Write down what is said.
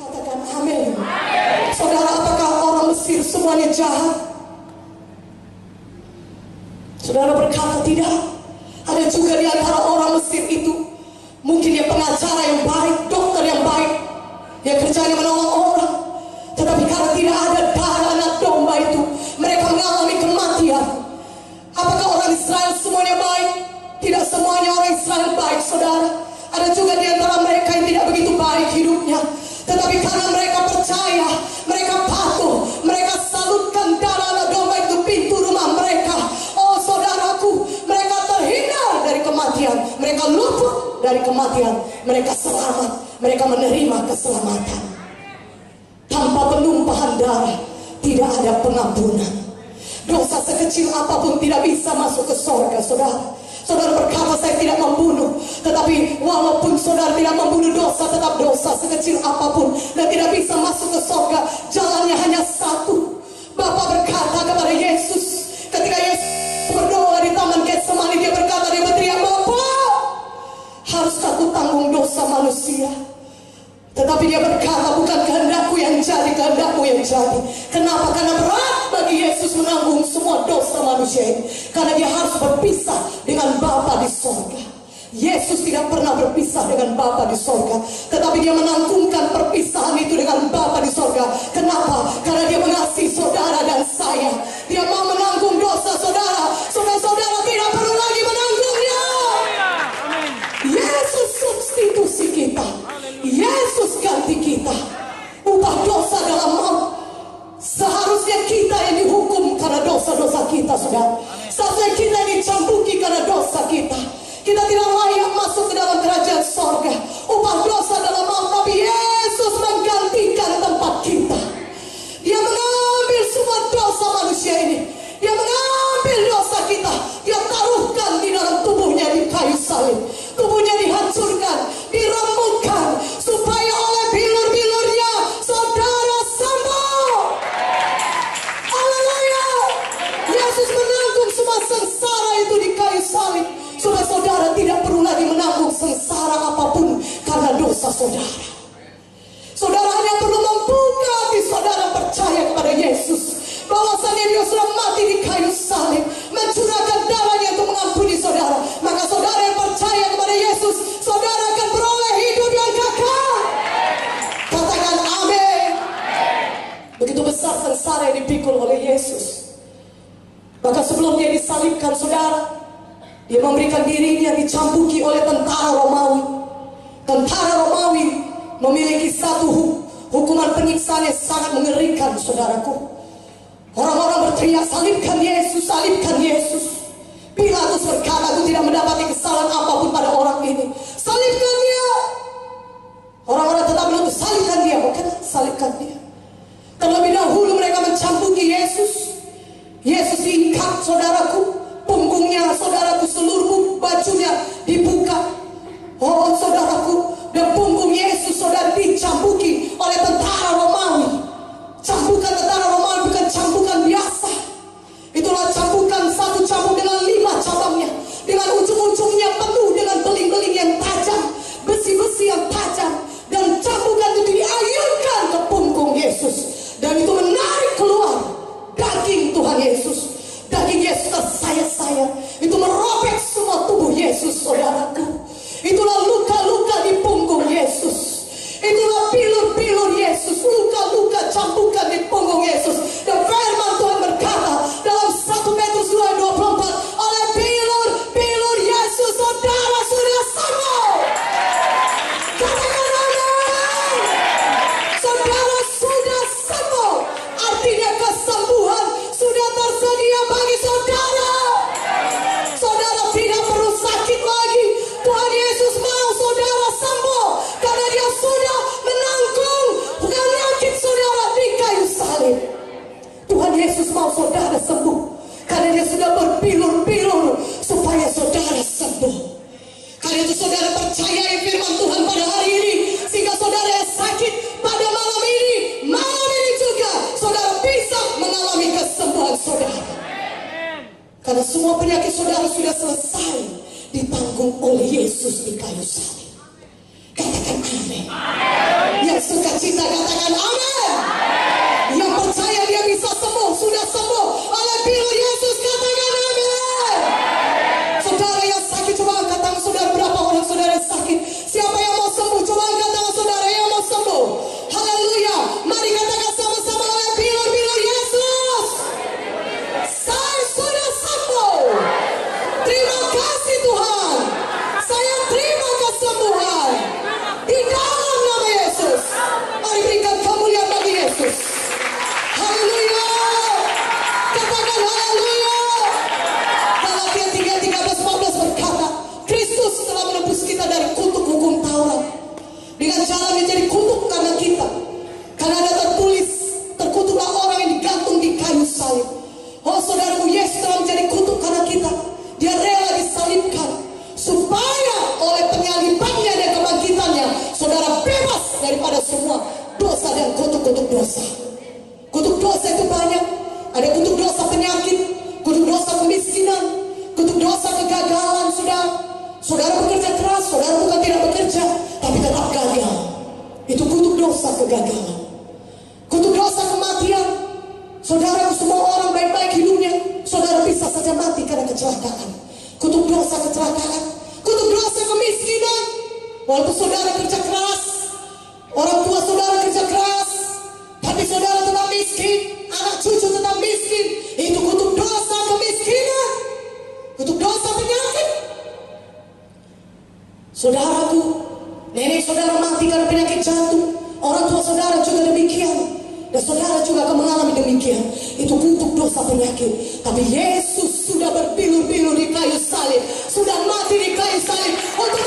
Katakan amin. Saudara, apakah orang Mesir semuanya jahat? Saudara berkata tidak. Ada juga di antara orang Mesir itu, mungkin dia pengacara yang baik, dokter yang baik, yang kerjanya menolong orang. Tetapi karena tidak ada darah anak domba itu, mereka mengalami kematian. Apakah orang Israel semuanya baik? Tidak semuanya orang Israel baik, saudara. Ada juga di antara mereka yang tidak begitu baik hidupnya. Tetapi karena mereka percaya, mereka patuh, mereka salutkan darah anak domba itu pintu rumah mereka. Oh saudaraku, mereka terhindar dari kematian, mereka luput dari kematian, mereka selamat, mereka menerima keselamatan. Tanpa penumpahan darah tidak ada pengampunan. Dosa sekecil apapun tidak bisa masuk ke surga, saudara. Saudara berkata saya tidak membunuh, tetapi walaupun saudara tidak membunuh, dosa tetap dosa sekecil apapun dan tidak bisa masuk ke surga. Jalannya hanya satu. Bapa berkata kepada Yesus ketika Yesus berdoa di taman Getsemani, dia berkata, dia berteriak, Bapa, haruskah aku tanggung dosa manusia? Tetapi dia berkata, bukan kehendakku yang jadi, kehendakmu yang jadi. Kenapa? Karena berat bagi Yesus menanggung semua dosa manusia ini. Karena dia harus berpisah dengan Bapa di sorga. Yesus tidak pernah berpisah dengan Bapa di sorga, tetapi dia menanggungkan perpisahan itu dengan Bapa di sorga. Kenapa? Karena dia mengasihi saudara dan saya. Dia mau menanggung dosa saudara. Saudara-saudara tidak perlu lagi menanggungnya. Yesus substitusi kita. Yesus ganti kita. Upah dosa dalam maut. Seharusnya kita yang dihukum karena dosa-dosa kita, saudara. Seharusnya kita yang dicambuki karena dosa kita. Kita tidak layak masuk ke dalam kerajaan sorga. Upah dosa dalam maut, tapi Yesus menggantikan tempat kita. Dia mengambil semua dosa manusia ini. Dia mengambil dosa kita. Dia taruhkan di dalam tubuhnya di kayu salib. Tubuhnya dihancurkan, diremukkan, supaya oleh bilur-bilurnya saudara sembuh. Haleluya. Yesus menanggung semua sengsara itu di kayu salib, supaya saudara tidak perlu lagi menanggung sengsara apapun karena dosa saudara. Saudara hanya perlu membuka hati saudara, percaya kepada Yesus bahwasanya dia sudah mati di kayu salib, mencurahkan darahnya untuk mengampuni saudara. Maka saudara yang percaya kepada Yesus, saudara akan beroleh hidup yang kekal. Katakan amin. Begitu besar sengsara yang dipikul oleh Yesus. Bahkan sebelum dia disalibkan, saudara, dia memberikan dirinya dicambuki oleh tentara Romawi. Tentara Romawi memiliki satu hukuman penyiksaan yang sangat mengerikan, saudaraku. Orang-orang berteriak, salibkan Yesus, salibkan Yesus. Pilatus berkata, aku tidak mendapati kesalahan apapun pada orang ini. Salibkan dia. Orang-orang tetap menuntut, salibkan dia. Bukan, salibkan dia. Terlebih dahulu mereka mencambuki Yesus. Yesus diikat, saudaraku. Punggungnya, saudaraku, seluruh bajunya dibuka. Oh, saudaraku, dan punggung Yesus, saudara, dicambuki oleh tentara Romawi. Cambukan tentara Romawi bukan cambukan biasa. Itulah cambukan, satu cambuk dengan 5 cabangnya, dengan ujung-ujungnya penuh dengan beling-beling yang tajam, besi-besi yang tajam. Dan cambukan itu diayunkan ke punggung Yesus, dan itu menarik keluar daging Tuhan Yesus. Daging Yesus tersayat-sayat, itu merobek semua tubuh Yesus, saudaraku. Itulah luka-luka di punggung Yesus. Itulah pilur-pilur Yesus, luka-luka cambukan di punggung Yesus. Dan firman Tuhan berkata dalam 1 Petrus 2:24, oleh pilur-pilur Yesus saudara sudah sembuh. Katakan amin. Saudara sudah sembuh. Artinya kesembuhan sudah tersedia bagi saudara. Saudara tidak perlu sakit lagi. Tuhan Yesus mau saudara sembuh, karena dia sudah menanggung penyakit saudara di kayu salib. Tuhan Yesus mau saudara sembuh, karena dia sudah berpilur-pilur supaya saudara sembuh. Karena itu saudara percayai firman Tuhan pada hari ini, sehingga saudara yang sakit pada malam ini juga saudara bisa mengalami kesembuhan saudara. Karena semua penyakit saudara sudah selesai ditanggung oleh Yesus di kayu salib. Katakan amin. yang sukacita, katakan amin. Yang percaya dia bisa sembuh, sudah sembuh oleh pil Yesus, katakan amin. Saudara yang sakit, coba angkat tangan saudara. Berapa orang saudara sakit? Siapa yang mau sembuh? Coba angkat tangan saudara yang mau sembuh. Haleluya. Mari katakan sama-sama oleh pil Yesus, saya sudah sembuh. Terima kasih Tuhan. Saya terima kesembuhan di dalam nama Yesus. Mari berikan kemuliaan bagi Yesus. Haleluya. Katakan haleluya. Galatia 3:13-14 berkata, Kristus telah menebus kita dari kutuk hukum Taurat dengan cara menjadi kutuk karena kita. Karena ada tertulis, terkutuklah orang yang digantung di kayu salib. Oh saudaraku, Yesus telah menjadi kutuk karena kita. Dia rela disalibkan supaya oleh penyalibannya dan kebangkitannya saudara bebas daripada semua dosa dan kutuk-kutuk dosa. Kutuk dosa itu banyak. Ada kutuk dosa penyakit, kutuk dosa kemiskinan, kutuk dosa kegagalan. Saudara bekerja keras, saudara bukan tidak bekerja, tapi tetap gagal. Itu kutuk dosa kegagalan. Kutuk dosa kematian. Saudara, semua orang baik-baik hidupnya, saudara bisa saja mati karena kecelakaan. Kutuk dosa kecelakaan, kutuk dosa kemiskinan. Walaupun saudara kerja keras, orang tua saudara kerja keras, tapi saudara tetap miskin, anak cucu tetap miskin. Itu kutuk dosa kemiskinan, kutuk dosa penyakit. Saudaraku, nenek saudara mati karena penyakit jantung, orang tua saudara juga demikian. Dan saudara juga akan mengalami demikian. Itu kutuk dosa penyakit. Tapi Yesus sudah berbilur-bilur di kayu salib, sudah mati di kayu salib untuk